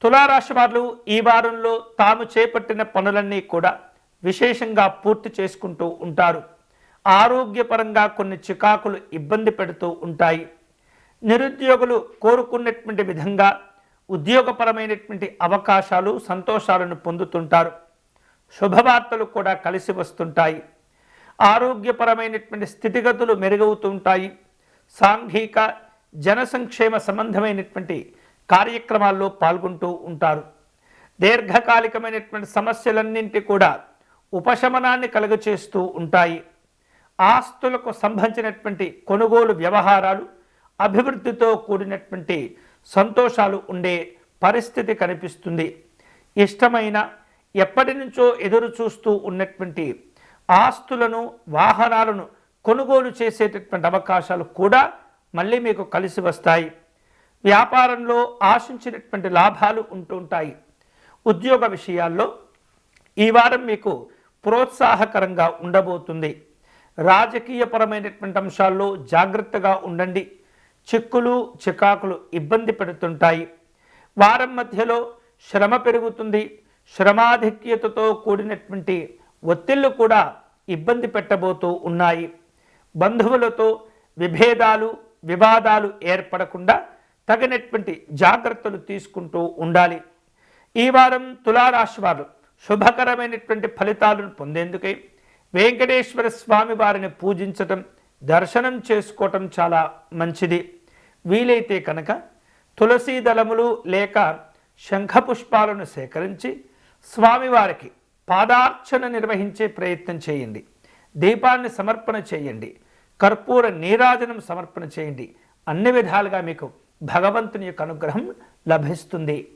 తులారాశి వారు ఈ వారంలో తాము చేపట్టిన పనులన్నీ కూడా విశేషంగా పూర్తి చేసుకుంటూ ఉంటారు. ఆరోగ్యపరంగా కొన్ని చికాకులు ఇబ్బంది పెడుతూ ఉంటాయి. నిరుద్యోగులు కోరుకున్నటువంటి విధంగా ఉద్యోగపరమైనటువంటి అవకాశాలు సంతోషాలను పొందుతుంటారు. శుభవార్తలు కూడా కలిసి వస్తుంటాయి. ఆరోగ్యపరమైనటువంటి స్థితిగతులు మెరుగవుతుంటాయి. సాంఘిక జన సంక్షేమ సంబంధమైనటువంటి కార్యక్రమాల్లో పాల్గొంటూ ఉంటారు. దీర్ఘకాలికమైనటువంటి సమస్యలన్నింటి కూడా ఉపశమనాన్ని కలుగచేస్తూ ఉంటాయి. ఆస్తులకు సంబంధించినటువంటి కొనుగోలు వ్యవహారాలు అభివృద్ధితో కూడినటువంటి సంతోషాలు ఉండే పరిస్థితి కనిపిస్తుంది. ఇష్టమైన ఎప్పటి నుంచో ఎదురు చూస్తూ ఉన్నటువంటి ఆస్తులను వాహనాలను కొనుగోలు చేసేటటువంటి అవకాశాలు కూడా మళ్ళీ మీకు కలిసి వస్తాయి. వ్యాపారంలో ఆశించినటువంటి లాభాలు ఉంటుంటాయి. ఉద్యోగ విషయాల్లో ఈ వారం మీకు ప్రోత్సాహకరంగా ఉండబోతుంది. రాజకీయపరమైనటువంటి అంశాల్లో జాగ్రత్తగా ఉండండి. చిక్కులు చికాకులు ఇబ్బంది పెడుతుంటాయి. వారం మధ్యలో శ్రమ పెరుగుతుంది. శ్రమాధిక్యతతో కూడినటువంటి ఒత్తిళ్లు కూడా ఇబ్బంది పెట్టబోతూ ఉన్నాయి. బంధువులతో విభేదాలు వివాదాలు ఏర్పడకుండా తగినటువంటి జాగ్రత్తలు తీసుకుంటూ ఉండాలి. ఈ వారం తులారాశి వారు శుభకరమైనటువంటి ఫలితాలను పొందేందుకై వెంకటేశ్వర స్వామి వారిని పూజించటం దర్శనం చేసుకోవటం చాలా మంచిది. వీలైతే కనుక తులసీ దళములు లేక శంఖపుష్పాలను సేకరించి స్వామివారికి పాదార్చన నిర్వహించే ప్రయత్నం చేయండి. దీపాన్ని సమర్పణ చేయండి. కర్పూర నీరాజనం సమర్పణ చేయండి. అన్ని విధాలుగా మీకు భగవంతుని యొక్క అనుగ్రహం లభిస్తుంది.